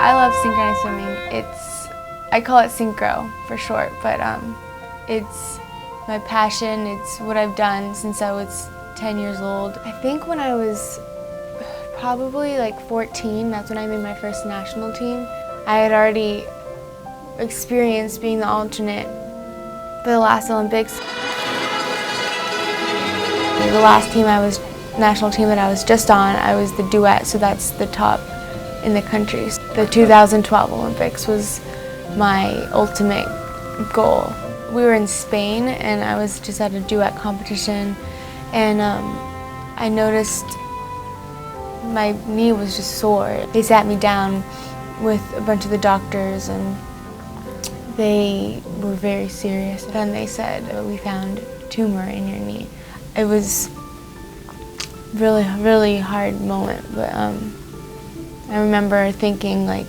I love synchronized swimming. I call it synchro for short, but it's my passion. It's what I've done since I was 10 years old. I think when I was probably like 14, that's when I made my first national team. I had already experienced being the alternate for the last Olympics. The last national team that I was just on, I was the duet, so that's the top in the country. The 2012 Olympics was my ultimate goal. We were in Spain and I was just at a duet competition, and I noticed my knee was just sore. They sat me down with a bunch of the doctors and they were very serious. And they said, "We found a tumor in your knee." It was really, really hard moment, but I remember thinking like,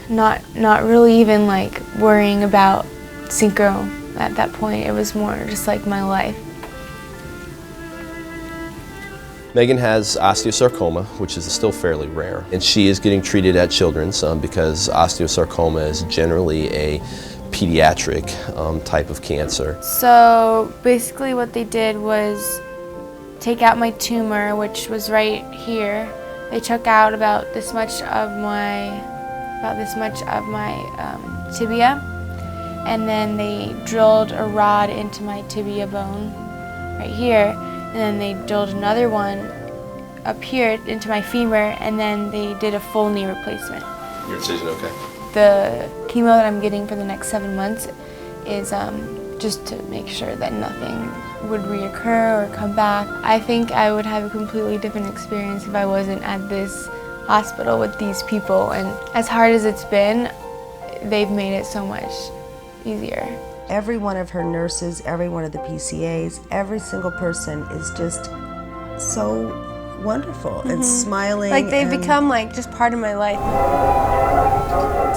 not really even like worrying about synchro at that point. It was more just like my life. Meghan has osteosarcoma, which is still fairly rare, and she is getting treated at Children's because osteosarcoma is generally a pediatric type of cancer. So basically what they did was take out my tumor, which was right here. They took out about this much of my tibia, and then they drilled a rod into my tibia bone right here, and then they drilled another one up here into my femur, and then they did a full knee replacement. Your decision okay? The chemo that I'm getting for the next 7 months is just to make sure that nothing would reoccur or come back. I think I would have a completely different experience if I wasn't at this hospital with these people, and as hard as it's been, they've made it so much easier. Every one of her nurses, every one of the PCAs, every single person is just so wonderful and smiling. Like they've become like just part of my life.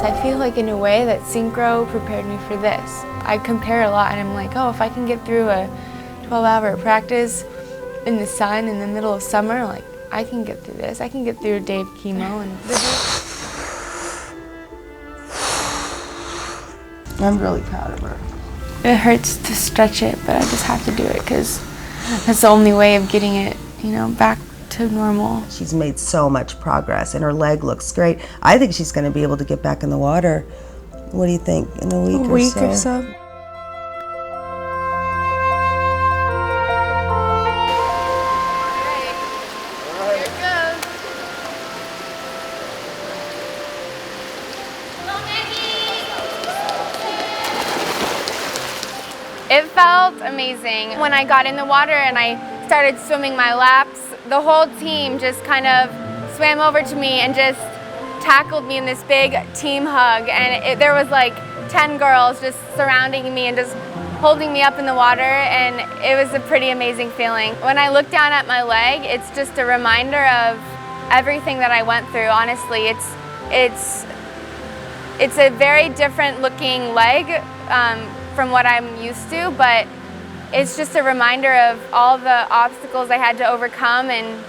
So I feel like in a way that synchro prepared me for this. I compare a lot and I'm like, oh, if I can get through a 12-hour practice in the sun in the middle of summer, like I can get through this. I can get through a day of chemo. And I'm really proud of her. It hurts to stretch it, but I just have to do it because that's the only way of getting it, back to normal. She's made so much progress and her leg looks great. I think she's going to be able to get back in the water. What do you think, in a week or so? It felt amazing. When I got in the water and I started swimming my laps, the whole team just kind of swam over to me and just tackled me in this big team hug. And there was like 10 girls just surrounding me and just holding me up in the water, and it was a pretty amazing feeling. When I look down at my leg, it's just a reminder of everything that I went through. Honestly, it's a very different looking leg from what I'm used to, but it's just a reminder of all the obstacles I had to overcome and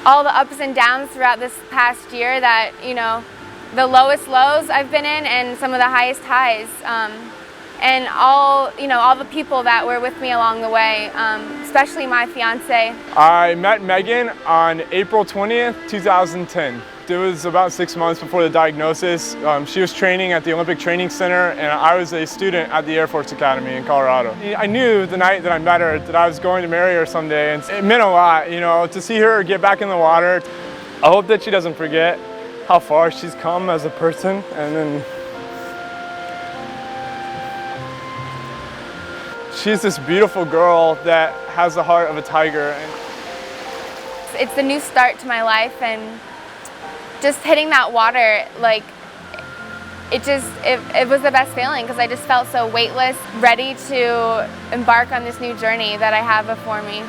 all the ups and downs throughout this past year, that, the lowest lows I've been in and some of the highest highs. And all the people that were with me along the way, especially my fiance. I met Meghan on April 20th, 2010. It was about 6 months before the diagnosis. She was training at the Olympic Training Center, and I was a student at the Air Force Academy in Colorado. I knew the night that I met her that I was going to marry her someday, and it meant a lot, to see her get back in the water. I hope that she doesn't forget how far she's come as a person, and then she's this beautiful girl that has the heart of a tiger. It's the new start to my life, and just hitting that water, like, it was the best feeling because I just felt so weightless, ready to embark on this new journey that I have before me.